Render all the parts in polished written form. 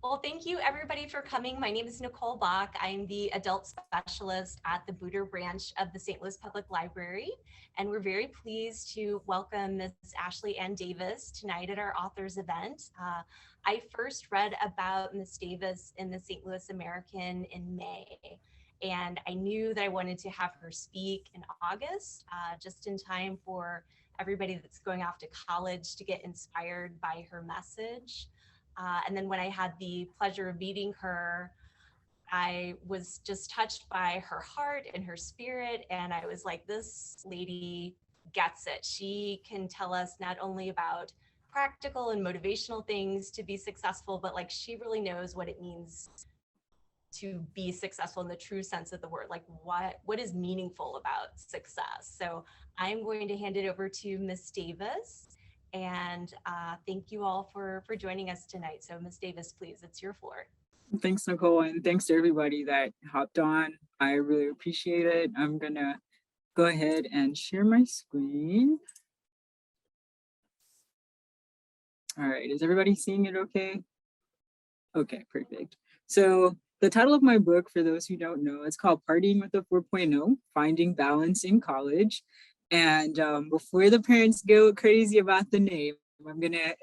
Well, thank you everybody for coming. My name is Nicole Bach. I'm the adult specialist at the Booter branch of the St. Louis Public Library. And we're very pleased to welcome Ms. Ashley Ann Davis tonight at our authors event. I first read about Ms. Davis in the St. Louis American in May. And I knew that I wanted to have her speak in August, just in time for everybody that's going off to college to get inspired by her message. And then when I had the pleasure of meeting her, I was just touched by her heart and her spirit. And I was like, this lady gets it. She can tell us not only about practical and motivational things to be successful, but like she really knows what it means to be successful in the true sense of the word. Like what is meaningful about success? So I'm going to hand it over to Miss Davis. And thank you all for joining us tonight. So Ms. Davis, please, it's your floor. Thanks, Nicole, and thanks to everybody that hopped on. I really appreciate it. I'm gonna go ahead and share my screen. All right, is everybody seeing it okay? Okay, perfect. So the title of my book, for those who don't know, it's called Partying with a 4.0, Finding Balance in College. And before the parents go crazy about the name, I'm gonna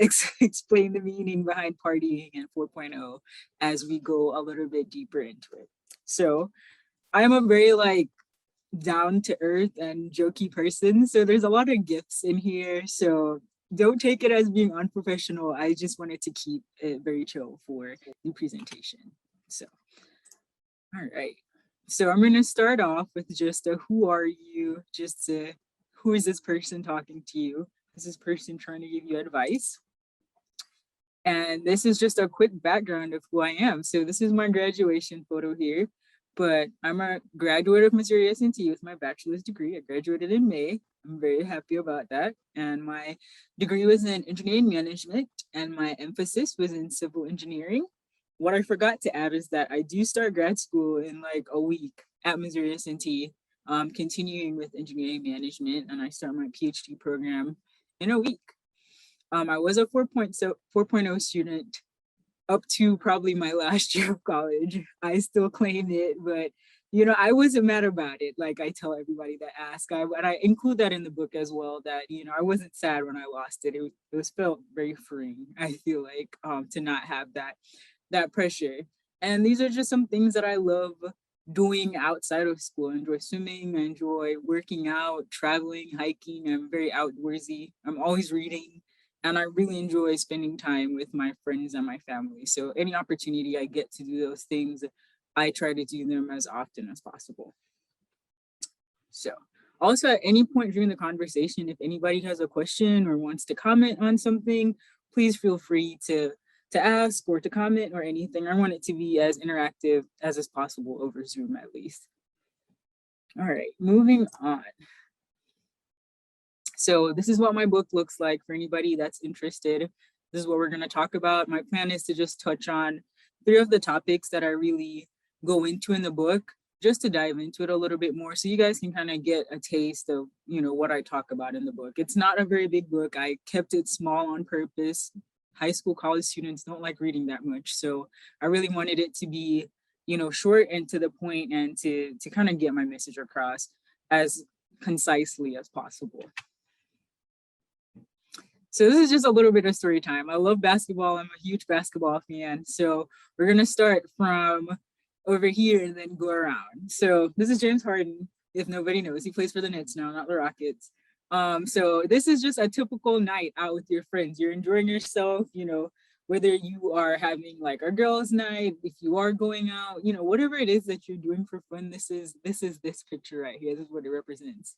explain the meaning behind partying and 4.0 as we go a little bit deeper into it. So I'm a very down to earth and jokey person. So there's a lot of gifts in here. So don't take it as being unprofessional. I just wanted to keep it very chill for the presentation. So, all right. So I'm gonna start off with just a who are you, just to who is this person talking to you? Is this person trying to give you advice? And this is just a quick background of who I am. So this is my graduation photo here, but I'm a graduate of Missouri S&T with my bachelor's degree. I graduated in May. I'm very happy about that. And my degree was in engineering management and my emphasis was in civil engineering. What I forgot to add is that I do start grad school in like a week at Missouri S&T, continuing with engineering management, and I start my PhD program in a week. I was a 4.0 student up to probably my last year of college. I still claim it, but I wasn't mad about it. Like I tell everybody that ask, and I include that in the book as well, that, I wasn't sad when I lost it. It was felt very freeing, I feel like, to not have that pressure. And these are just some things that I love doing outside of school. I enjoy swimming, I enjoy working out, traveling, hiking. I'm very outdoorsy. I'm always reading. And I really enjoy spending time with my friends and my family. So any opportunity I get to do those things, I try to do them as often as possible. So also at any point during the conversation, if anybody has a question or wants to comment on something, please feel free to ask or to comment or anything. I want it to be as interactive as is possible over Zoom at least. All right, moving on. So this is what my book looks like for anybody that's interested. This is what we're going to talk about. My plan is to just touch on 3 of the topics that I really go into in the book, just to dive into it a little bit more so you guys can kind of get a taste of, what I talk about in the book. It's not a very big book. I kept it small on purpose. High school, college students don't like reading that much. So I really wanted it to be, short and to the point and to kind of get my message across as concisely as possible. So this is just a little bit of story time. I love basketball. I'm a huge basketball fan. So we're going to start from over here and then go around. So this is James Harden. If nobody knows, he plays for the Nets now, not the Rockets. So this is just a typical night out with your friends. You're enjoying yourself, whether you are having like a girls' night, if you are going out, whatever it is that you're doing for fun, this is this picture right here. This is what it represents.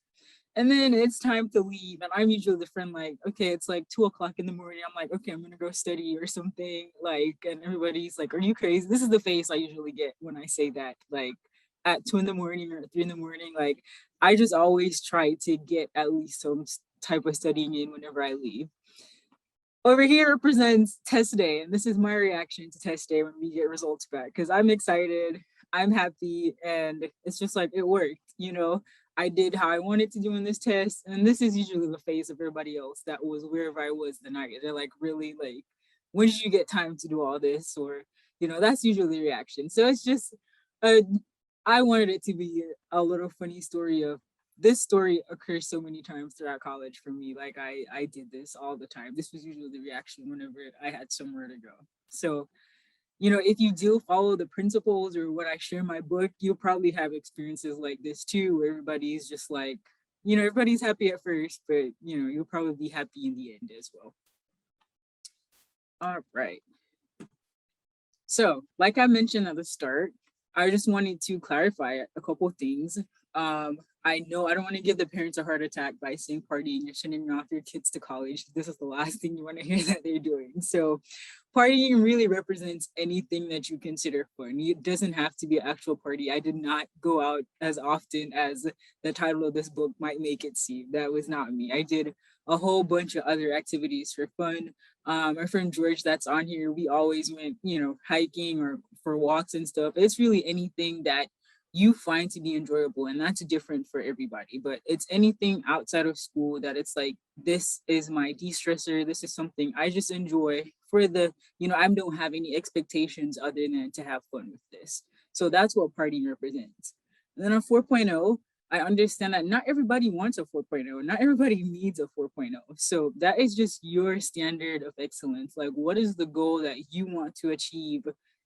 And then it's time to leave. And I'm usually the friend like, okay, it's like 2 o'clock in the morning. I'm like, okay, I'm gonna go study or something. Like, and everybody's like, are you crazy? This is the face I usually get when I say that, like at 2 in the morning or 3 in the morning. Like, I just always try to get at least some type of studying in whenever I leave. Over here represents test day. And this is my reaction to test day when we get results back. Because I'm excited, I'm happy, and it's just like, it worked, I did how I wanted to do in this test. And this is usually the face of everybody else that was wherever I was the night. They're like, really, like, when did you get time to do all this? Or, That's usually the reaction. So it's just, uh, I wanted it to be a little funny story of this story occurs so many times throughout college for me. Like I did this all the time. This was usually the reaction whenever I had somewhere to go. So, if you do follow the principles or what I share in my book, you'll probably have experiences like this too, where everybody's just like, everybody's happy at first, but you'll probably be happy in the end as well. All right. So, like I mentioned at the start, I just wanted to clarify a couple things. I know I don't want to give the parents a heart attack by saying partying, you're sending off your kids to college. This is the last thing you want to hear that they're doing. So, partying really represents anything that you consider fun. It doesn't have to be an actual party. I did not go out as often as the title of this book might make it seem. That was not me. I did a whole bunch of other activities for fun. My friend George that's on here, we always went, hiking or for walks and stuff. It's really anything that you find to be enjoyable, and that's different for everybody, but it's anything outside of school that it's like, this is my de-stressor, this is something I just enjoy for the, I don't have any expectations other than to have fun with this. So that's what partying represents. And then on 4.0, I understand that not everybody wants a 4.0, not everybody needs a 4.0. So that is just your standard of excellence. Like, what is the goal that you want to achieve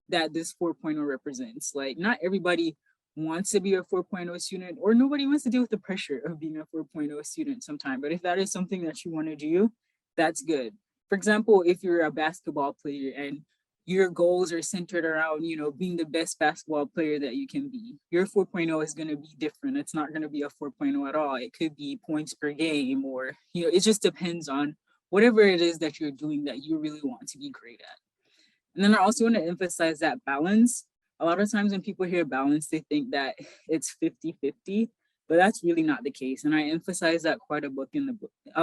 that this 4.0 represents? Like, not everybody wants to be a 4.0 student, or nobody wants to deal with the pressure of being a 4.0 student sometime. But if that is something that you want to do, that's good. For example, if you're a basketball player and your goals are centered around, being the best basketball player that you can be, your 4.0 is going to be different. It's not going to be a 4.0 at all. It could be points per game, or, it just depends on whatever it is that you're doing that you really want to be great at. And then I also want to emphasize that balance. A lot of times when people hear balance, they think that it's 50-50, but that's really not the case. And I emphasize that quite a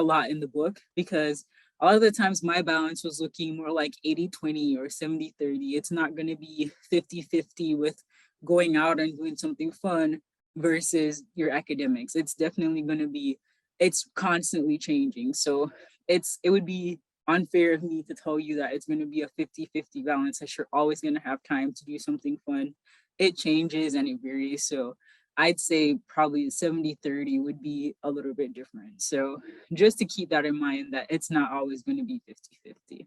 lot in the book, because a lot of the times my balance was looking more like 80-20 or 70-30. It's not going to be 50-50 with going out and doing something fun versus your academics. It's definitely going to be, it's constantly changing. So it would be unfair of me to tell you that it's going to be a 50-50 balance, that you're always going to have time to do something fun. It changes and it varies. So I'd say probably 70-30 would be a little bit different. So just to keep that in mind, that it's not always going to be 50-50.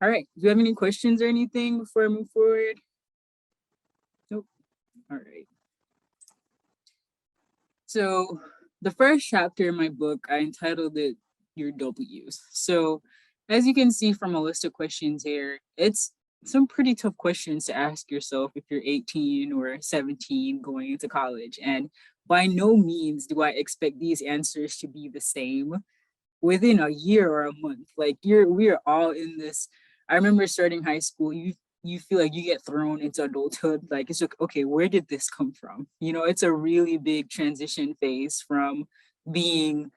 All right. Do you have any questions or anything before I move forward? Nope. All right. So the first chapter in my book, I entitled it Your W's. So as you can see from a list of questions here, it's some pretty tough questions to ask yourself if you're 18 or 17 going into college. And by no means do I expect these answers to be the same within a year or a month. Like we are all in this. I remember starting high school, you feel like you get thrown into adulthood. Like, it's like, okay, where did this come from? It's a really big transition phase from being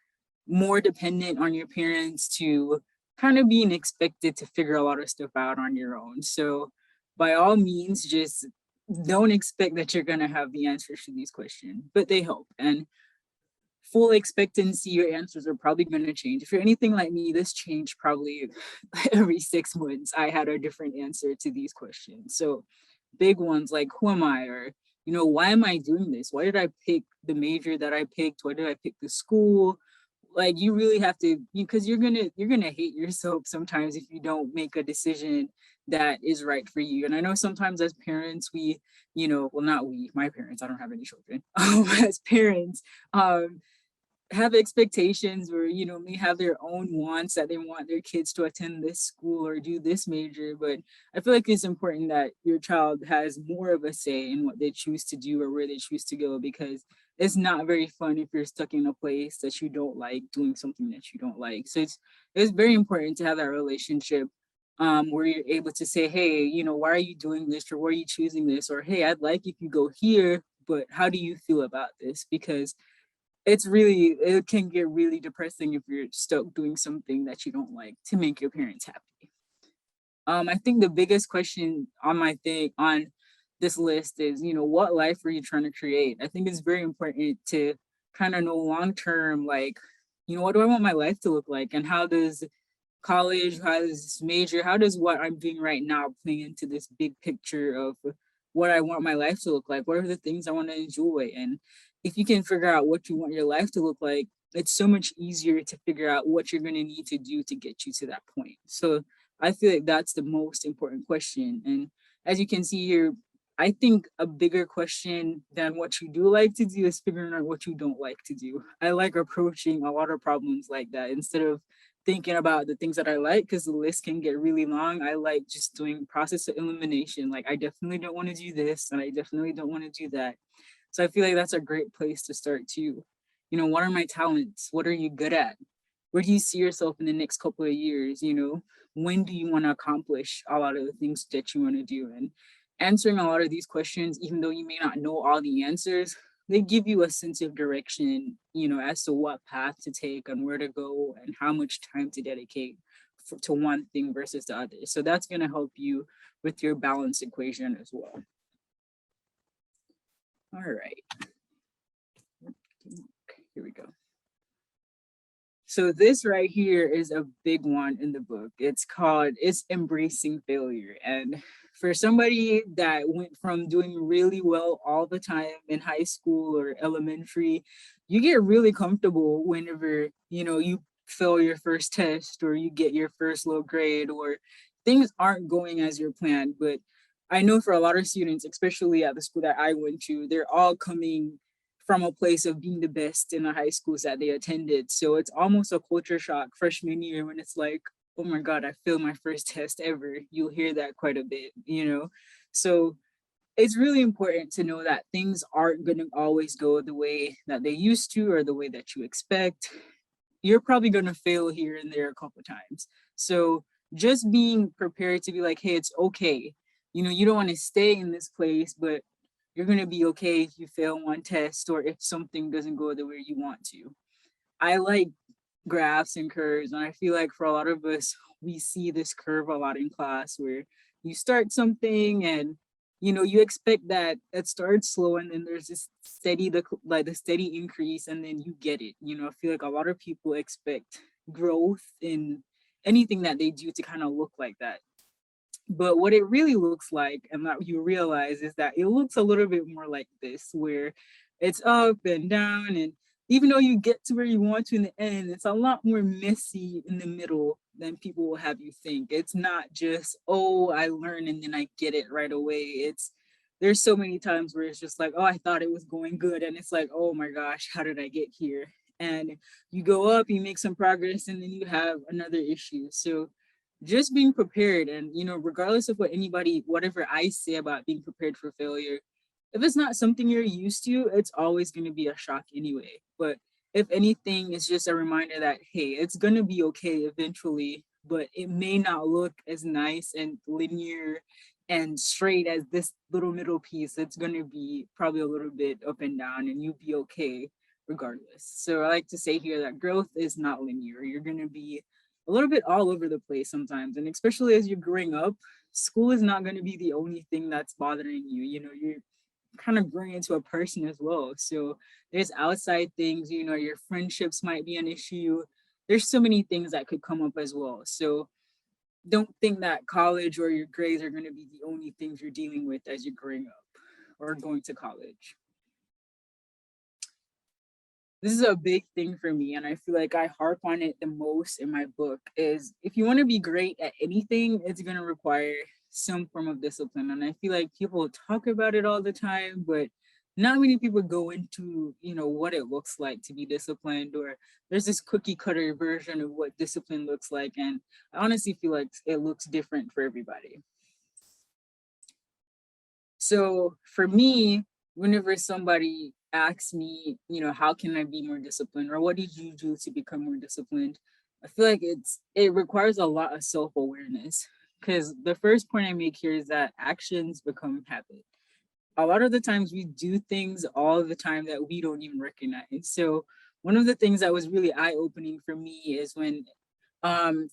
more dependent on your parents to kind of being expected to figure a lot of stuff out on your own. So by all means, just don't expect that you're going to have the answers to these questions, but they help. And full expectancy, your answers are probably going to change. If you're anything like me, this changed probably every 6 months. I had a different answer to these questions. So big ones like, who am I? Or, why am I doing this? Why did I pick the major that I picked? Why did I pick the school? Like, you really have to, because you're gonna hate yourself sometimes if you don't make a decision that is right for you. And I know sometimes as parents, we, well, not we, my parents, I don't have any children. As parents, have expectations where, may have their own wants that they want their kids to attend this school or do this major. But I feel like it's important that your child has more of a say in what they choose to do or where they choose to go, because it's not very fun if you're stuck in a place that you don't like, doing something that you don't like. So it's very important to have that relationship where you're able to say, hey, why are you doing this, or why are you choosing this, or hey, I'd like if you go here, but how do you feel about this? Because it can get really depressing if you're stuck doing something that you don't like to make your parents happy. I think the biggest question on this list is, what life are you trying to create? I think it's very important to kind of know long term, like, what do I want my life to look like, and how does college, how does this major, how does what I'm doing right now play into this big picture of what I want my life to look like? What are the things I want to enjoy? And if you can figure out what you want your life to look like, it's so much easier to figure out what you're going to need to do to get you to that point. So I feel like that's the most important question. And as you can see here, I think a bigger question than what you do like to do is figuring out what you don't like to do. I like approaching a lot of problems like that instead of thinking about the things that I like, because the list can get really long. I like just doing process of elimination. Like I definitely don't want to do this and I definitely don't want to do that. So I feel like that's a great place to start too. You know, what are my talents? What are you good at? Where do you see yourself in the next couple of years? You know, when do you want to accomplish a lot of the things that you want to do? And answering a lot of these questions, even though you may not know all the answers, they give you a sense of direction, you know, as to what path to take and where to go and how much time to dedicate to one thing versus the other. So that's going to help you with your balance equation as well. All right. Here we go. So this right here is a big one in the book. It's Embracing Failure. And for somebody that went from doing really well all the time in high school or elementary, you get really comfortable whenever, you know, you fail your first test or you get your first low grade or things aren't going as you're planned. But I know for a lot of students, especially at the school that I went to, they're all coming from a place of being the best in the high schools that they attended. So it's almost a culture shock freshman year when it's like, oh my God, I failed my first test ever. You'll hear that quite a bit, you know? So it's really important to know that things aren't going to always go the way that they used to or the way that you expect. You're probably going to fail here and there a couple times. So just being prepared to be like, hey, it's okay. You know, you don't want to stay in this place, but you're going to be okay if you fail one test or if something doesn't go the way you want to. I like graphs and curves, and I feel like for a lot of us, we see this curve a lot in class where you start something and you know you expect that it starts slow and then there's this the steady increase and then you get it. You know, I feel like a lot of people expect growth in anything that they do to kind of look like that. But what it really looks like, and that you realize, is that it looks a little bit more like this, where it's up and down. And even though you get to where you want to in the end, it's a lot more messy in the middle than people will have you think. It's not just, oh, I learn and then I get it right away. There's so many times where it's just like, oh, I thought it was going good. And it's like, oh my gosh, how did I get here? And you go up, you make some progress, and then you have another issue. So just being prepared, and you know, regardless of whatever I say about being prepared for failure, if it's not something you're used to, it's always going to be a shock anyway. But if anything, it's just a reminder that hey, it's going to be okay eventually, but it may not look as nice and linear and straight as this little middle piece. It's going to be probably a little bit up and down, and you'll be okay regardless. So I like to say here that growth is not linear. You're going to be a little bit all over the place sometimes. And especially as you're growing up, school is not going to be the only thing that's bothering you. You know, you're kind of growing into a person as well. So there's outside things, you know, your friendships might be an issue. There's so many things that could come up as well. So don't think that college or your grades are going to be the only things you're dealing with as you're growing up or going to college. This is a big thing for me, and I feel like I harp on it the most in my book, is if you want to be great at anything, it's going to require some form of discipline. And I feel like people talk about it all the time, but not many people go into, you know, what it looks like to be disciplined, or there's this cookie cutter version of what discipline looks like. And I honestly feel like it looks different for everybody. So for me, whenever somebody asks me, you know, how can I be more disciplined or what did you do to become more disciplined? I feel like it requires a lot of self-awareness, because the first point I make here is that actions become habit. A lot of the times we do things all the time that we don't even recognize. So one of the things that was really eye-opening for me is when um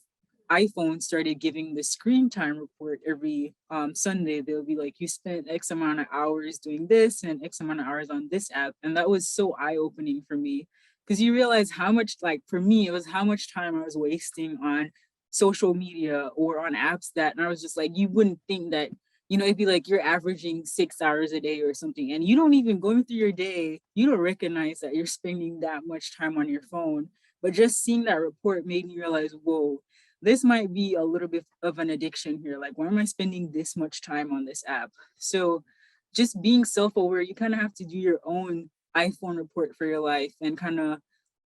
iPhone started giving the screen time report every Sunday. They'll be like, you spent X amount of hours doing this and X amount of hours on this app. And that was so eye-opening for me, because you realize how much, like for me, it was how much time I was wasting on social media or on apps that, and I was just like, you wouldn't think that, it'd be like you're averaging 6 hours a day or something, and you don't even going through your day, you don't recognize that you're spending that much time on your phone. But just seeing that report made me realize, whoa, this might be a little bit of an addiction here. Like, why am I spending this much time on this app? So just being self-aware, you kind of have to do your own iPhone report for your life and kind of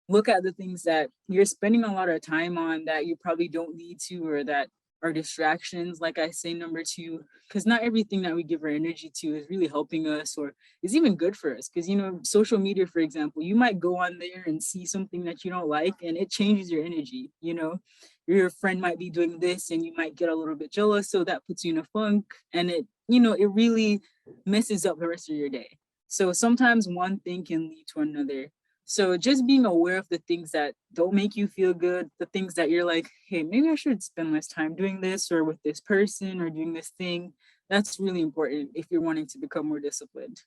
look at the things that you're spending a lot of time on that you probably don't need to, or that are distractions, like I say, number two, because not everything that we give our energy to is really helping us or is even good for us. Because, social media, for example, you might go on there and see something that you don't like and it changes your energy. Your friend might be doing this and you might get a little bit jealous, so that puts you in a funk, and it really messes up the rest of your day. So sometimes one thing can lead to another. So just being aware of the things that don't make you feel good, the things that you're like, hey, maybe I should spend less time doing this or with this person or doing this thing. That's really important if you're wanting to become more disciplined.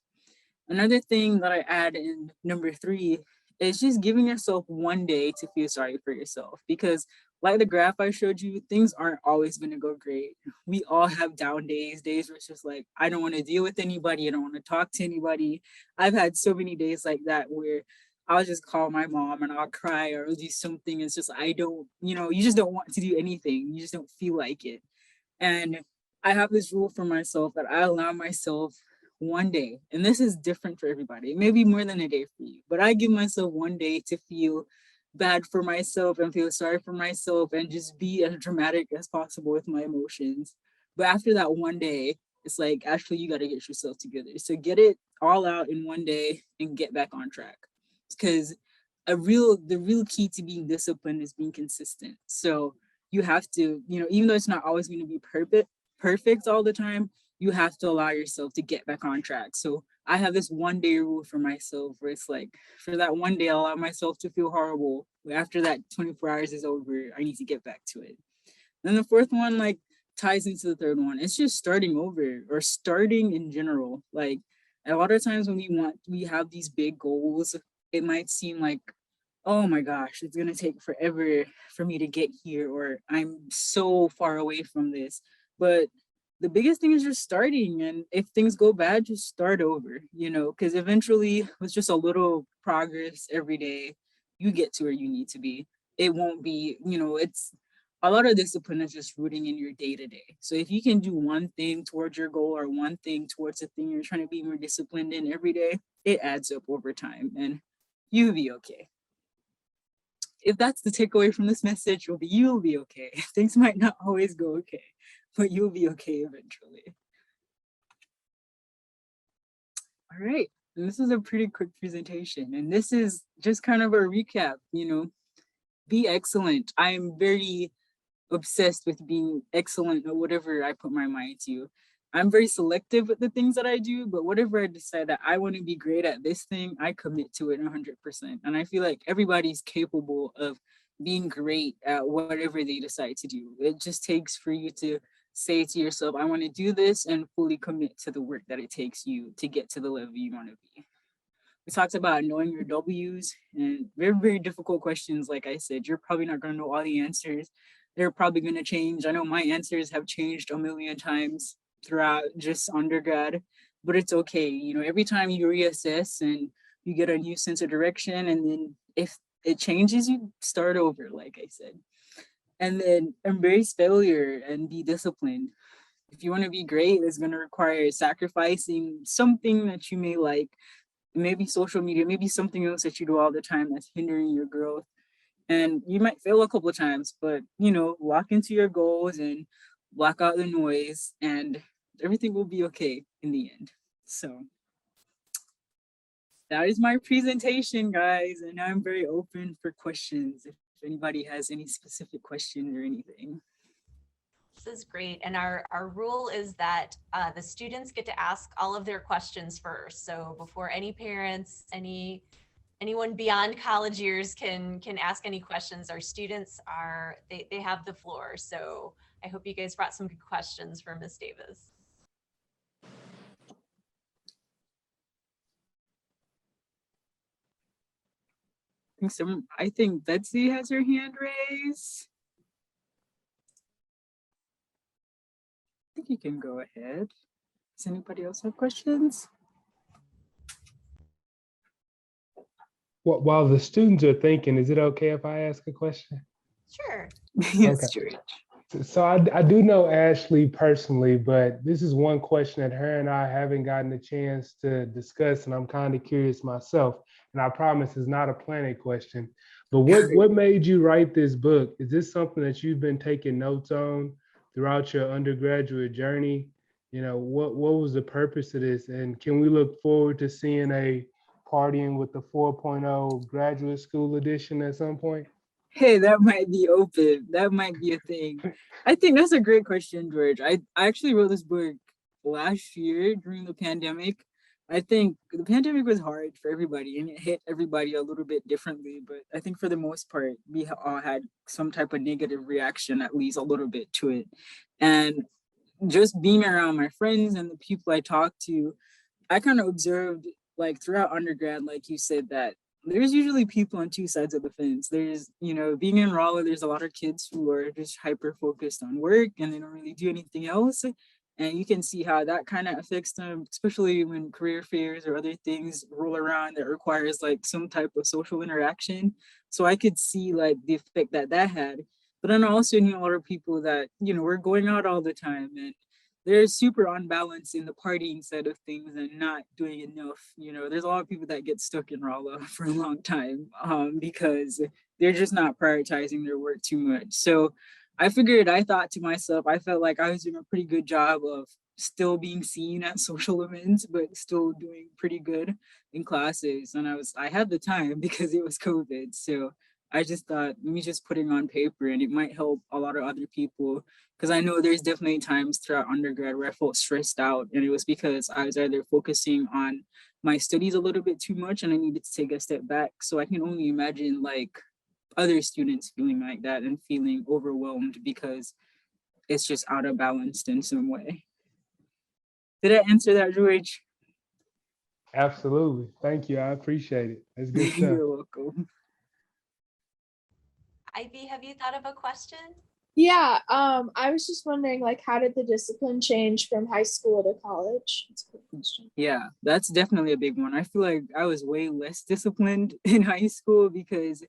Another thing that I add in number three is just giving yourself one day to feel sorry for yourself. Because, like the graph I showed you, things aren't always going to go great. We all have down days where it's just like, I don't want to deal with anybody, I don't want to talk to anybody. I've had so many days like that where I'll just call my mom and I'll cry or I'll do something. It's just, I don't, you just don't want to do anything. You just don't feel like it. And I have this rule for myself that I allow myself one day, and this is different for everybody. It may be more than a day for you, but I give myself one day to feel bad for myself and feel sorry for myself and just be as dramatic as possible with my emotions. But after that one day, it's like, actually, you got to get yourself together. So get it all out in one day and get back on track. Because the real key to being disciplined is being consistent. So you have to, even though it's not always going to be perfect all the time, you have to allow yourself to get back on track. So I have this one day rule for myself where it's like, for that one day, I allow myself to feel horrible. After that 24 hours is over, I need to get back to it. Then the fourth one, like, ties into the third one. It's just starting over or starting in general. Like, a lot of times when we have these big goals, it might seem like, oh my gosh, it's going to take forever for me to get here, or I'm so far away from this. But the biggest thing is just starting. And if things go bad, just start over, because eventually, with just a little progress every day, you get to where you need to be. It won't be, it's a lot of discipline is just rooting in your day to day. So if you can do one thing towards your goal or one thing towards the thing you're trying to be more disciplined in every day, it adds up over time and you'll be okay. If that's the takeaway from this message, you'll be okay. Things might not always go okay, but you'll be okay eventually. All right. And this is a pretty quick presentation. And this is just kind of a recap, be excellent. I'm very obsessed with being excellent at whatever I put my mind to. I'm very selective with the things that I do, but whatever I decide that I want to be great at this thing, I commit to it 100%. And I feel like everybody's capable of being great at whatever they decide to do. It just takes for you to say to yourself, I want to do this, and fully commit to the work that it takes you to get to the level you want to be. We talked about knowing your W's, and very, very difficult questions. Like I said, you're probably not going to know all the answers. They're probably going to change. I know my answers have changed a million times throughout just undergrad, but it's okay. Every time you reassess and you get a new sense of direction, and then if it changes, you start over, like I said. And then embrace failure and be disciplined. If you want to be great, it's going to require sacrificing something that you may like, maybe social media, maybe something else that you do all the time that's hindering your growth. And you might fail a couple of times, but lock into your goals and block out the noise, and everything will be okay in the end. So that is my presentation, guys. And I'm very open for questions if anybody has any specific questions or anything. This is great. And our rule is that the students get to ask all of their questions first. So before any parents, anyone beyond college years can ask any questions, our students they have the floor. So I hope you guys brought some good questions for Ms. Davis. I think Betsy has her hand raised. think you can go ahead. Does anybody else have questions? While the students are thinking, is it okay if I ask a question? Sure. Yes, Okay. George. So I do know Ashley personally, but this is one question that her and I haven't gotten a chance to discuss, and I'm kind of curious myself. And I promise it's not a planning question. But what made you write this book? Is this something that you've been taking notes on throughout your undergraduate journey? You know, what was the purpose of this? And can we look forward to seeing a partying with the 4.0 graduate school edition at some point? Hey, that might be open. That might be a thing. I think that's a great question, George. I actually wrote this book last year during the pandemic. I think the pandemic was hard for everybody and it hit everybody a little bit differently. But I think for the most part, we all had some type of negative reaction, at least a little bit to it. And just being around my friends and the people I talked to, I kind of observed like throughout undergrad, like you said, that there's usually people on two sides of the fence. There's, being in Raleigh, there's a lot of kids who are just hyper focused on work and they don't really do anything else. And you can see how that kind of affects them, especially when career fairs or other things roll around that requires like some type of social interaction. So I could see like the effect that that had. But then I also knew a lot of people that, were going out all the time and they're super unbalanced in the partying side of things and not doing enough. There's a lot of people that get stuck in Rala for a long time because they're just not prioritizing their work too much. So I thought to myself, I felt like I was doing a pretty good job of still being seen at social events, but still doing pretty good in classes. And I had the time because it was COVID. So I just thought, let me just put it on paper and it might help a lot of other people because I know there's definitely times throughout undergrad where I felt stressed out, and it was because I was either focusing on my studies a little bit too much and I needed to take a step back. So I can only imagine like other students feeling like that and feeling overwhelmed because it's just out of balance in some way. Did I answer that, George? Absolutely. Thank you. I appreciate it. That's good stuff. You're welcome. Ivy, have you thought of a question? Yeah, I was just wondering, like, how did the discipline change from high school to college? That's a good question. Yeah, that's definitely a big one. I feel like I was way less disciplined in high school because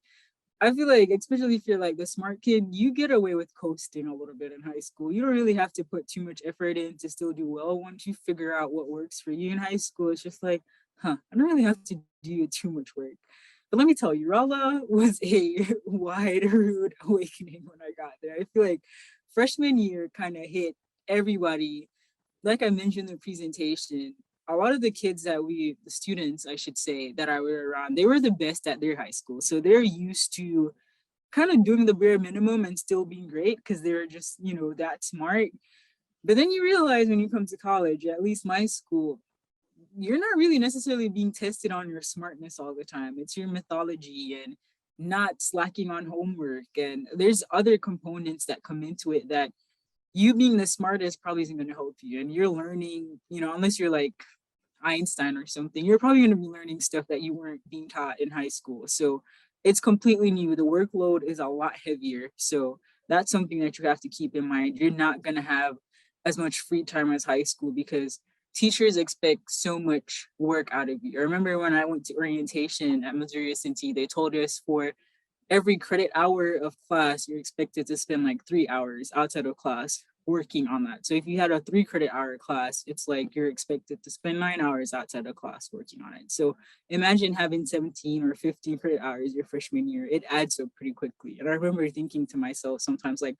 I feel like, especially if you're like the smart kid, you get away with coasting a little bit in high school. You don't really have to put too much effort in to still do well. Once you figure out what works for you in high school, it's just like, I don't really have to do too much work. But let me tell you, Rala was a wide, rude awakening when I got there. I feel like freshman year kind of hit everybody. Like I mentioned in the presentation, a lot of the kids the students, I should say, that I were around, they were the best at their high school. So they're used to kind of doing the bare minimum and still being great because they're just, that smart. But then you realize when you come to college, at least my school, you're not really necessarily being tested on your smartness all the time. It's your methodology and not slacking on homework. And there's other components that come into it that you being the smartest probably isn't going to help you. And you're learning, unless you're like Einstein or something, you're probably going to be learning stuff that you weren't being taught in high school. So it's completely new. The workload is a lot heavier. So that's something that you have to keep in mind. You're not going to have as much free time as high school because teachers expect so much work out of you. I remember when I went to orientation at Missouri S&T, they told us for every credit hour of class, you're expected to spend like 3 hours outside of class working on that. So if you had a 3 credit hour class, it's like you're expected to spend 9 hours outside of class working on it. So imagine having 17 or 15 credit hours your freshman year. It adds up pretty quickly. And I remember thinking to myself sometimes like,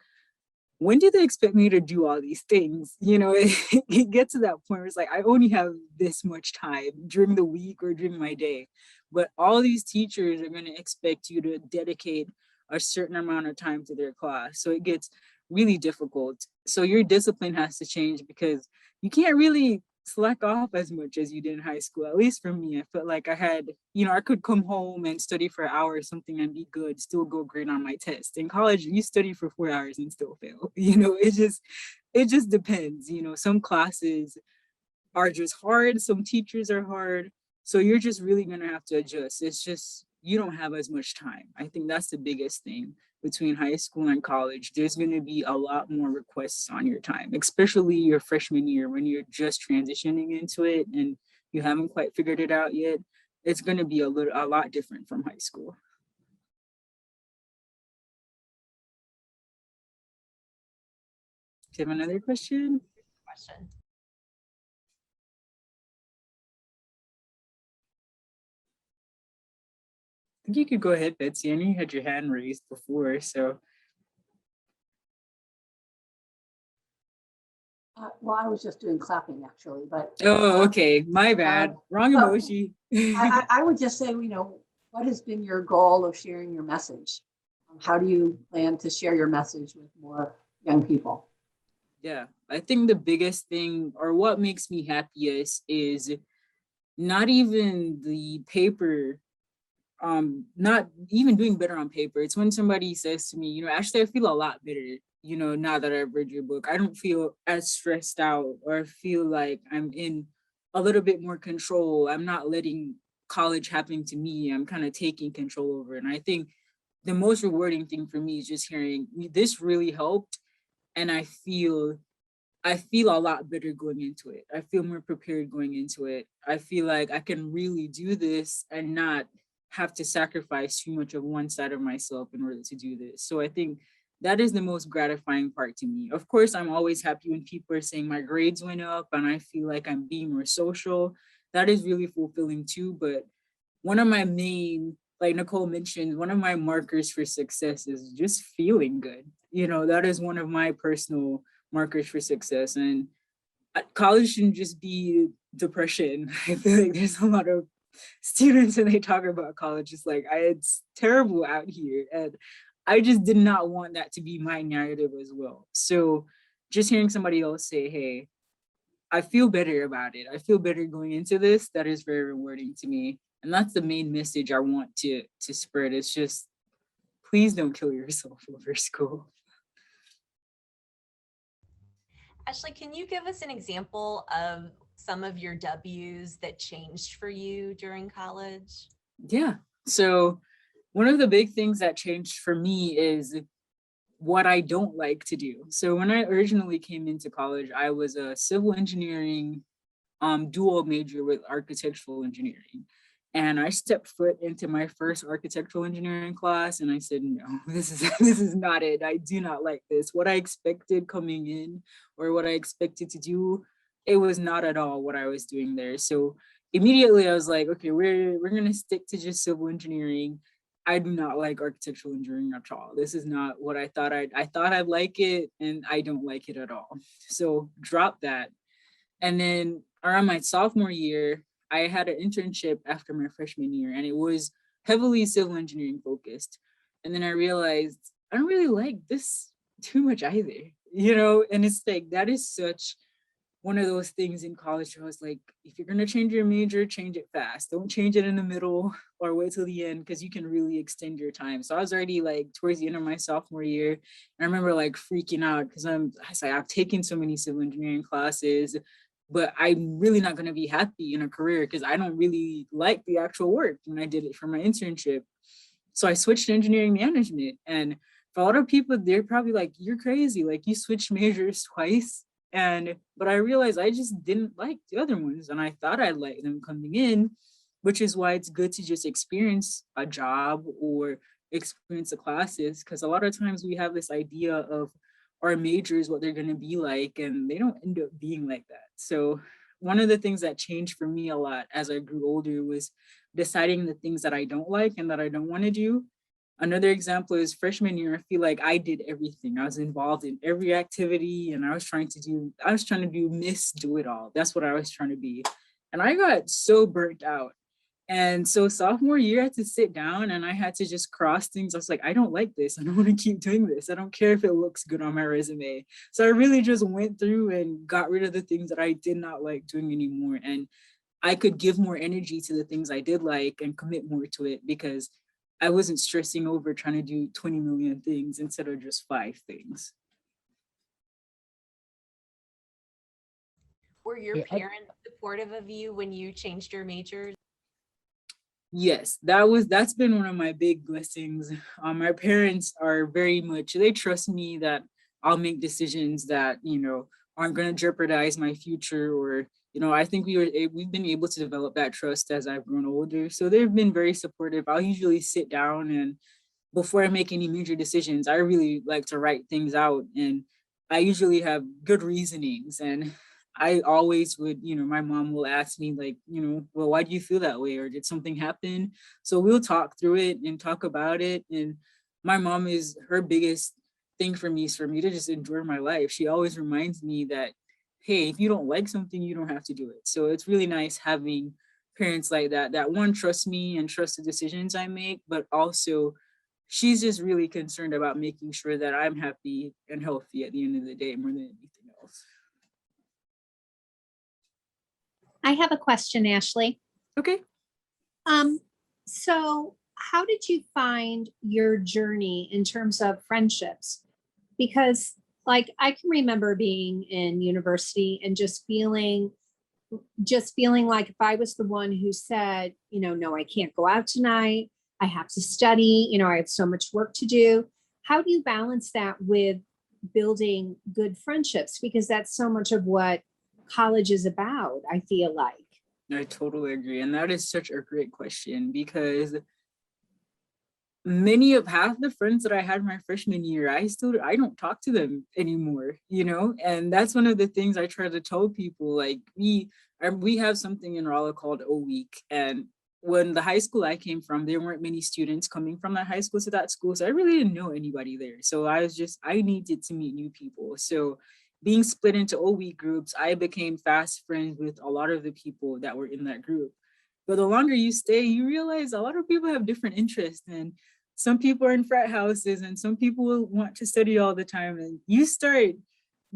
when do they expect me to do all these things? It gets to that point where it's like, I only have this much time during the week or during my day. But all these teachers are going to expect you to dedicate a certain amount of time to their class. So it gets really difficult. So your discipline has to change because you can't really slack off as much as you did in high school. At least for me, I felt like I had, I could come home and study for an hour or something and be good, still go great on my test. In college, you study for 4 hours and still fail. It just depends. Some classes are just hard, some teachers are hard. So you're just really gonna have to adjust. It's just you don't have as much time. I think that's the biggest thing. between high school and college, there's going to be a lot more requests on your time, especially your freshman year when you're just transitioning into it and you haven't quite figured it out yet. It's going to be a lot different from high school. Do you have another question? Question. I think you could go ahead, Betsy. I know you had your hand raised before, so. Well, I was just doing clapping actually, but. Oh, okay. My bad. Wrong well, emoji. I would just say, what has been your goal of sharing your message? How do you plan to share your message with more young people? Yeah, I think the biggest thing, or what makes me happiest, is not even the paper, not even doing better on paper. It's when somebody says to me, actually I feel a lot better, now that I've read your book. I don't feel as stressed out or feel like I'm in a little bit more control. I'm not letting college happen to me. I'm kind of taking control over it. And I think the most rewarding thing for me is just hearing this really helped. And I feel a lot better going into it. I feel more prepared going into it. I feel like I can really do this and not have to sacrifice too much of one side of myself in order to do this. So I think that is the most gratifying part to me. Of course, I'm always happy when people are saying my grades went up and I feel like I'm being more social. That is really fulfilling too. But one of my main, like Nicole mentioned, one of my markers for success is just feeling good. That is one of my personal markers for success. And college shouldn't just be depression. I feel like there's a lot of students when they talk about college, it's like, it's terrible out here. And I just did not want that to be my narrative as well. So just hearing somebody else say, hey, I feel better about it. I feel better going into this. That is very rewarding to me. And that's the main message I want to spread. It's just, please don't kill yourself over school. Ashley, can you give us an example of some of your W's that changed for you during college? Yeah. So one of the big things that changed for me is what I don't like to do. So when I originally came into college, I was a civil engineering dual major with architectural engineering. And I stepped foot into my first architectural engineering class and I said, no, this is not it. I do not like this. What I expected coming in or what I expected to do, it was not at all what I was doing there. So immediately I was like, okay, we're gonna stick to just civil engineering. I do not like architectural engineering at all. This is not what I thought I'd like it, and I don't like it at all. So drop that. And then around my sophomore year, I had an internship after my freshman year, and it was heavily civil engineering focused. And then I realized I don't really like this too much either, and it's like, that is such one of those things in college where I was like, if you're going to change your major, change it fast. Don't change it in the middle or wait till the end, because you can really extend your time. So I was already like towards the end of my sophomore year. And I remember like freaking out because I've taken so many civil engineering classes, but I'm really not going to be happy in a career because I don't really like the actual work when I did it for my internship. So I switched to engineering management. And for a lot of people, they're probably like, you're crazy. Like, you switched majors twice. But I realized I just didn't like the other ones. And I thought I'd like them coming in, which is why it's good to just experience a job or experience the classes. Because a lot of times we have this idea of our majors, what they're going to be like, and they don't end up being like that. So one of the things that changed for me a lot as I grew older was deciding the things that I don't like and that I don't want to do. Another example is freshman year, I feel like I did everything. I was involved in every activity and I was trying to do Miss Do It All. That's what I was trying to be. And I got so burnt out. And so sophomore year, I had to sit down and I had to just cross things. I was like, I don't like this. I don't want to keep doing this. I don't care if it looks good on my resume. So I really just went through and got rid of the things that I did not like doing anymore. And I could give more energy to the things I did like and commit more to it because I wasn't stressing over trying to do 20 million things instead of just 5 things. Were your Yeah, parents supportive of you when you changed your majors? Yes, that's been one of my big blessings. My parents are very much, they trust me that I'll make decisions that, aren't going to jeopardize my future, or, I think we've been able to develop that trust as I've grown older. So they've been very supportive. I'll usually sit down, and before I make any major decisions, I really like to write things out, and I usually have good reasonings. And I always would, my mom will ask me like, well, why do you feel that way? Or did something happen? So we'll talk through it and talk about it. And my mom, is her biggest thing for me is for me to just enjoy my life. She always reminds me that, hey, if you don't like something, you don't have to do it. So it's really nice having parents like that, that one, trust me and trust the decisions I make, but also she's just really concerned about making sure that I'm happy and healthy at the end of the day more than anything else. I have a question, Ashley. Okay. So how did you find your journey in terms of friendships? Because like I can remember being in university and just feeling like if I was the one who said, no, I can't go out tonight, I have to study, I have so much work to do. How do you balance that with building good friendships? Because that's so much of what college is about, I feel like. I totally agree. And that is such a great question, because half the friends that I had my freshman year, I don't talk to them anymore, and that's one of the things I try to tell people. Like we have something in Raleigh called O Week, and when the high school I came from, there weren't many students coming from that high school to that school, so I really didn't know anybody there. So I needed to meet new people. So being split into O Week groups, I became fast friends with a lot of the people that were in that group. But the longer you stay, you realize a lot of people have different interests, and some people are in frat houses, and some people will want to study all the time, and you start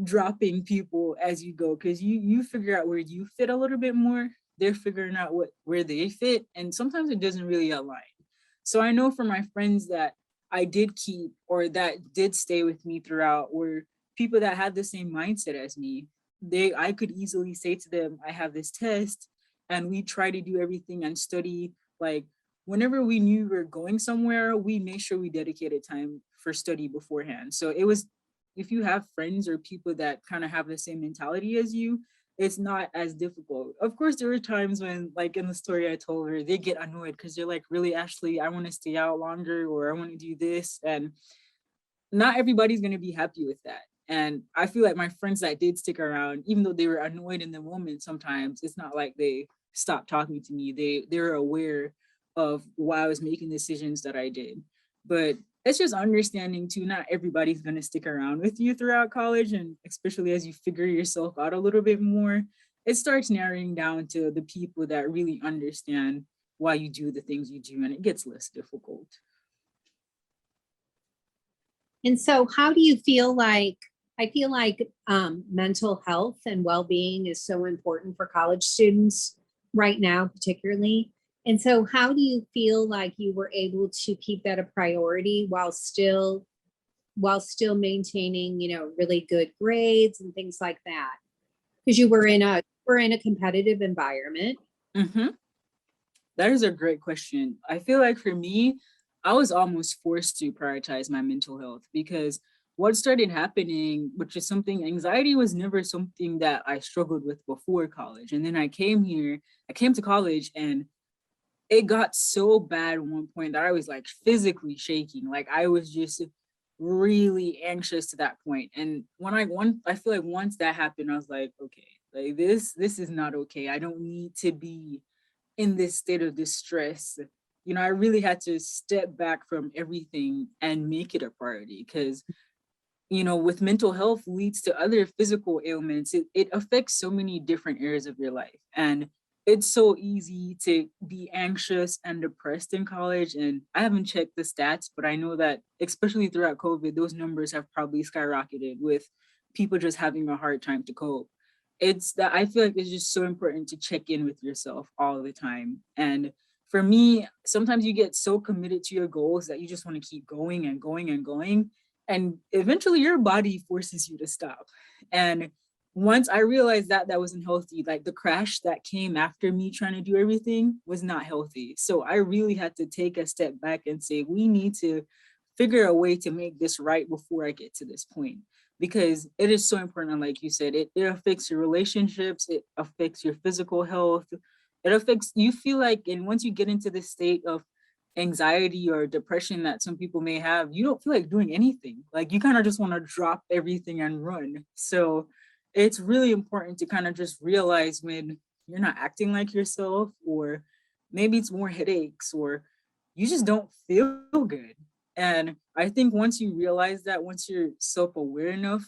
dropping people as you go, because you figure out where you fit a little bit more. They're figuring out where they fit, and sometimes it doesn't really align. So I know for my friends that I did keep, or that did stay with me throughout, were people that had the same mindset as me. I could easily say to them, I have this test, and we try to do everything and study. Like whenever we knew we were going somewhere, we made sure we dedicated time for study beforehand. So it was, if you have friends or people that kind of have the same mentality as you, it's not as difficult. Of course, there were times when, like in the story I told her, they get annoyed because they're like, really, Ashley, I want to stay out longer, or I want to do this. And not everybody's going to be happy with that. And I feel like my friends that did stick around, even though they were annoyed in the moment, sometimes it's not like they stopped talking to me. They were aware of why I was making decisions that I did. But it's just understanding too, not everybody's going to stick around with you throughout college. And especially as you figure yourself out a little bit more, it starts narrowing down to the people that really understand why you do the things you do, and it gets less difficult. And so how do you feel like, I feel like mental health and well-being is so important for college students right now, particularly. And so how do you feel like you were able to keep that a priority while still maintaining, really good grades and things like that? Because you were in a competitive environment. Mm-hmm. That is a great question. I feel like for me, I was almost forced to prioritize my mental health, because what started happening, which is something, anxiety was never something that I struggled with before college. And then I came to college, and it got so bad at one point that I was like physically shaking. Like I was just really anxious to that point. And I feel like once that happened, I was like, okay, like this is not okay. I don't need to be in this state of distress. I really had to step back from everything and make it a priority, because with mental health leads to other physical ailments. It affects so many different areas of your life, and it's so easy to be anxious and depressed in college. And I haven't checked the stats, but I know that especially throughout COVID, those numbers have probably skyrocketed with people just having a hard time to cope. It's that I feel like it's just so important to check in with yourself all the time. And for me, sometimes you get so committed to your goals that you just want to keep going and going and going. And eventually your body forces you to stop. And once I realized that that wasn't healthy, like the crash that came after me trying to do everything was not healthy. So I really had to take a step back and say, we need to figure a way to make this right before I get to this point. Because it is so important, like you said, it affects your relationships, it affects your physical health, it affects, you feel like, and once you get into this state of anxiety or depression that some people may have, you don't feel like doing anything. Like you kind of just want to drop everything and run. So it's really important to kind of just realize when you're not acting like yourself, or maybe it's more headaches, or you just don't feel good. And I think once you realize that, once you're self-aware enough,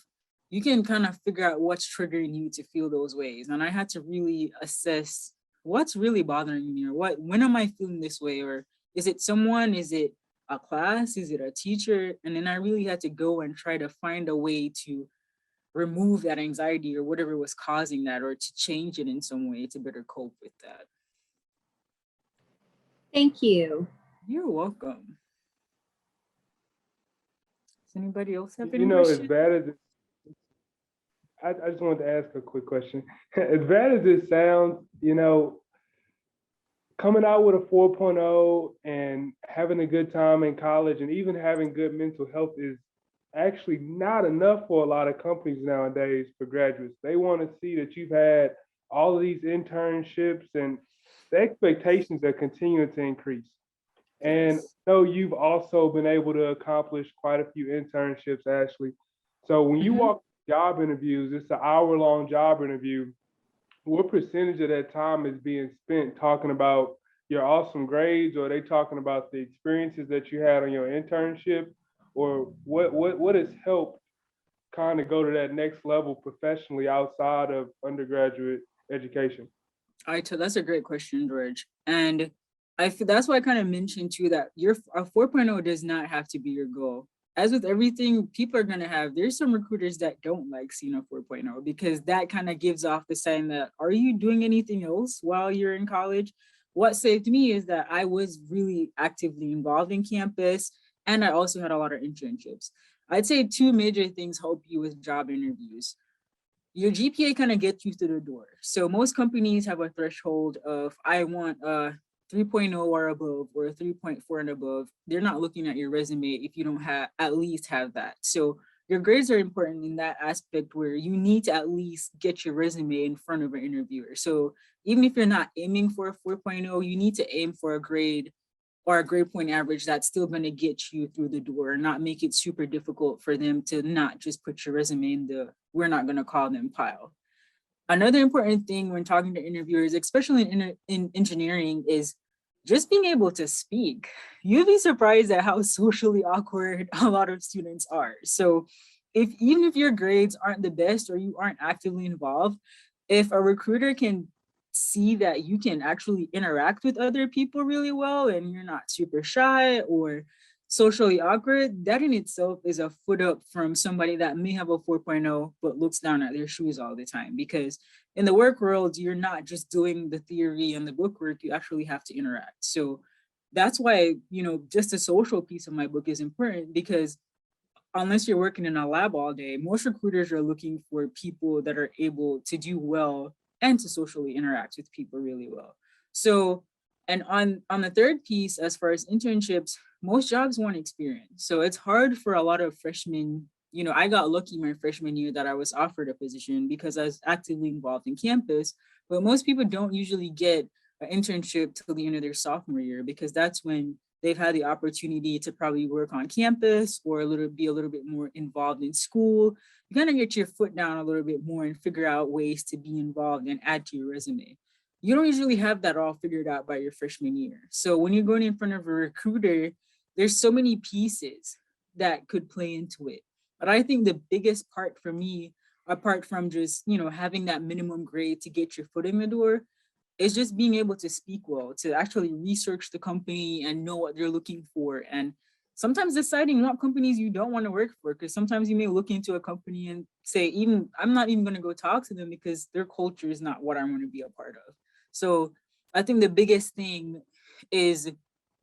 you can kind of figure out what's triggering you to feel those ways. And I had to really assess what's really bothering me, or when am I feeling this way? Or is it someone? Is it a class? Is it a teacher? And then I really had to go and try to find a way to remove that anxiety or whatever was causing that, or to change it in some way to better cope with that. Thank you. You're welcome. Does anybody else have any You know, as questions? bad as I just wanted to ask a quick question. As bad as it sounds, you know, coming out with a 4.0 and having a good time in college and even having good mental health is actually not enough for a lot of companies nowadays for graduates. They want to see that you've had all of these internships, and the expectations are continuing to increase. And so you've also been able to accomplish quite a few internships, Ashley. So when you walk job interviews, it's an hour-long job interview. What percentage of that time is being spent talking about your awesome grades, or are they talking about the experiences that you had on your internship, or what has helped kind of go to that next level professionally outside of undergraduate education? That's a great question, George. And I feel that's why I kind of mentioned too that a 4.0 does not have to be your goal. As with everything, people are gonna have, there's some recruiters that don't like seeing a 4.0 because that kind of gives off the sign that, are you doing anything else while you're in college? What saved me is that I was really actively involved in campus, and I also had a lot of internships. I'd say two major things help you with job interviews. Your GPA kind of gets you through the door. So most companies have a threshold of, I want a 3.0 or above, or a 3.4 and above. They're not looking at your resume if you don't have at least have that. So your grades are important in that aspect, where you need to at least get your resume in front of an interviewer. So even if you're not aiming for a 4.0, you need to aim for a grade or a grade point average that's still going to get you through the door, and not make it super difficult for them to not just put your resume in the, we're not going to call them pile. Another important thing when talking to interviewers, especially in engineering, is just being able to speak. You'd be surprised at how socially awkward a lot of students are. So even if your grades aren't the best, or you aren't actively involved, if a recruiter can see that you can actually interact with other people really well, and you're not super shy or socially awkward, that in itself is a foot up from somebody that may have a 4.0 but looks down at their shoes all the time. Because in the work world, you're not just doing the theory and the book work, you actually have to interact. So that's why, you know, just the social piece of my book is important, because unless you're working in a lab all day, most recruiters are looking for people that are able to do well and to socially interact with people really well. So, and on the third piece, as far as internships, most jobs want experience. So it's hard for a lot of freshmen. You know, I got lucky my freshman year that I was offered a position because I was actively involved in campus, but most people don't usually get an internship till the end of their sophomore year, because that's when they've had the opportunity to probably work on campus or be a little bit more involved in school. You kind of get your foot down a little bit more and figure out ways to be involved and add to your resume. You don't usually have that all figured out by your freshman year. So when you're going in front of a recruiter, there's so many pieces that could play into it. But I think the biggest part for me, apart from just, you know, having that minimum grade to get your foot in the door, is just being able to speak well, to actually research the company and know what they're looking for. And sometimes deciding what companies you don't want to work for, because sometimes you may look into a company and say, even I'm not even going to go talk to them because their culture is not what I want to be a part of. So I think the biggest thing is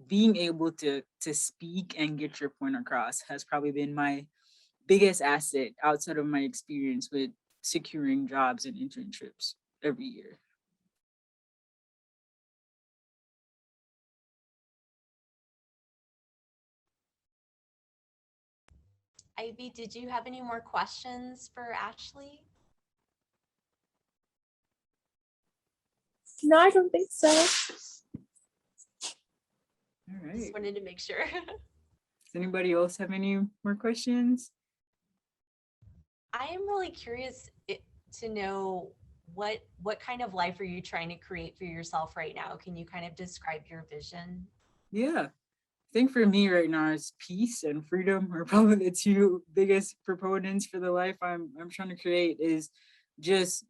being able to speak and get your point across has probably been my biggest asset outside of my experience with securing jobs and internships every year. Ivy, did you have any more questions for Ashley? No, I don't think so. All right. Just wanted to make sure. Does anybody else have any more questions? I am really curious to know what kind of life are you trying to create for yourself right now? Can you kind of describe your vision? Yeah. I think for me right now is peace and freedom are probably the two biggest proponents for the life I'm trying to create. Is just,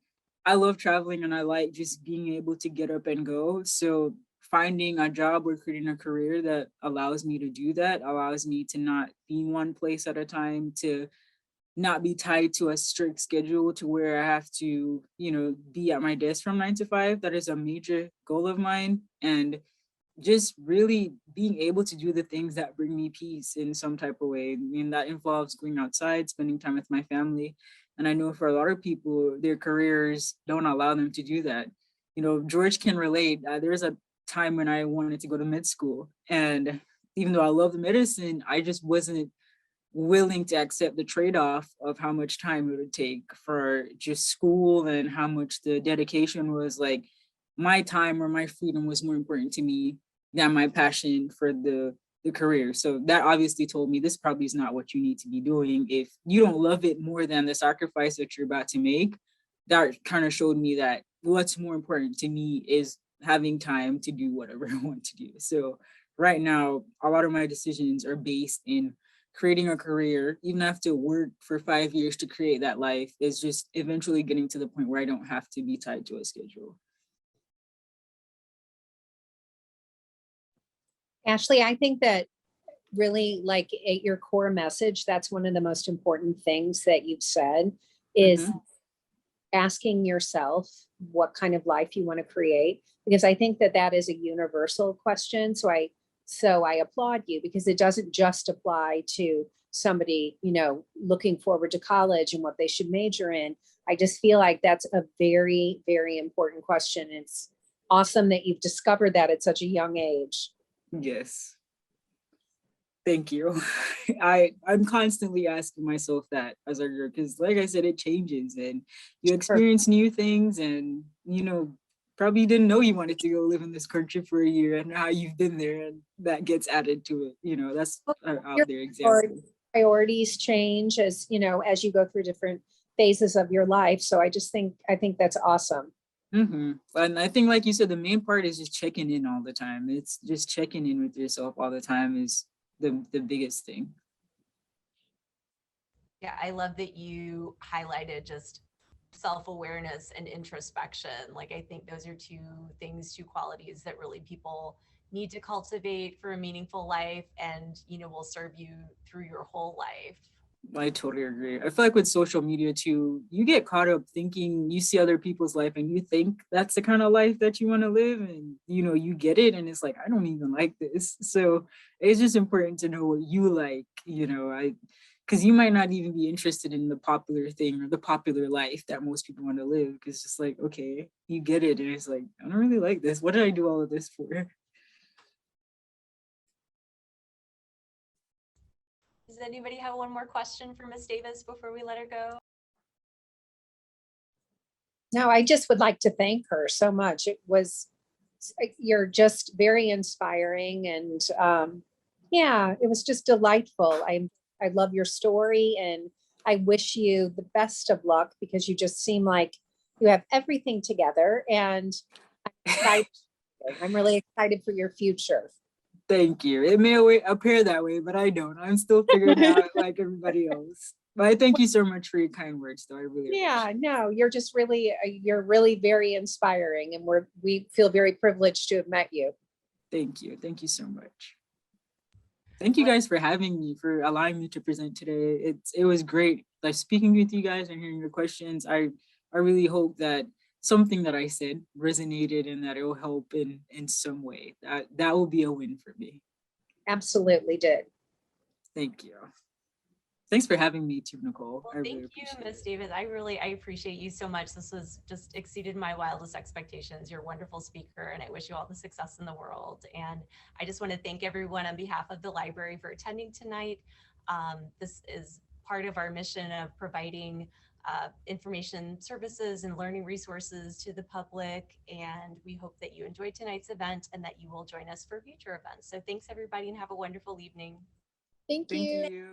I love traveling and I like just being able to get up and go. So finding a job or creating a career that allows me to do that, allows me to not be in one place at a time, to not be tied to a strict schedule to where I have to, be at my desk from 9 to 5. That is a major goal of mine. And just really being able to do the things that bring me peace in some type of way. I mean, that involves going outside, spending time with my family. And I know for a lot of people, their careers don't allow them to do that. George can relate. There's a time when I wanted to go to med school. And even though I love medicine, I just wasn't willing to accept the trade-off of how much time it would take for just school and how much the dedication was. Like, my time or my freedom was more important to me than my passion for the career. So that obviously told me this probably is not what you need to be doing. If you don't love it more than the sacrifice that you're about to make, that kind of showed me that what's more important to me is having time to do whatever I want to do. So right now, a lot of my decisions are based in creating a career. Even have to work for 5 years to create that life, is just eventually getting to the point where I don't have to be tied to a schedule. Ashley, I think that really, like, at your core message, that's one of the most important things that you've said, is asking yourself what kind of life you want to create, because I think that that is a universal question. So I applaud you, because it doesn't just apply to somebody, looking forward to college and what they should major in. I just feel like that's a very, very important question. It's awesome that you've discovered that at such a young age. Yes. Thank you. I'm constantly asking myself that as I grow, because like I said, it changes and you experience new things, and probably didn't know you wanted to go live in this country for a year, and how you've been there, and that gets added to it. That's out there example. Priorities change as you go through different phases of your life. So I think that's awesome. And I think, like you said, the main part is just checking in all the time. It's just checking in with yourself all the time is the biggest thing. Yeah, I love that you highlighted just self-awareness and introspection. Like, I think those are two qualities that really people need to cultivate for a meaningful life, and will serve you through your whole life. I totally agree. I feel like with social media too, you get caught up thinking you see other people's life and you think that's the kind of life that you want to live, and you get it and it's like, I don't even like this. So it's just important to know what you like, because you might not even be interested in the popular thing or the popular life that most people want to live, because it's just like, okay, you get it and it's like, I don't really like this. What did I do all of this for? Does anybody have one more question for Ms. Davis before we let her go? No, I just would like to thank her so much. You're just very inspiring, and it was just delightful. I love your story, and I wish you the best of luck, because you just seem like you have everything together, and I'm really excited for your future. Thank you. It may appear that way, but I don't. I'm still figuring out like everybody else. But I thank you so much for your kind words, though. I really no, you're just really, you're really very inspiring, and we feel very privileged to have met you. Thank you. Thank you so much. Thank you guys for having me, for allowing me to present today. It was great, like, speaking with you guys and hearing your questions. I really hope that something that I said resonated and that it will help in some way. That will be a win for me. Absolutely did. Thank you. Thanks for having me too, Nicole. Well, I really thank you, appreciate Miss it. Davis. I appreciate you so much. This was just exceeded my wildest expectations. You're a wonderful speaker, and I wish you all the success in the world. And I just want to thank everyone on behalf of the library for attending tonight. This is part of our mission of providing information services and learning resources to the public. And we hope that you enjoyed tonight's event and that you will join us for future events. So thanks everybody and have a wonderful evening. Thank Thank you. you.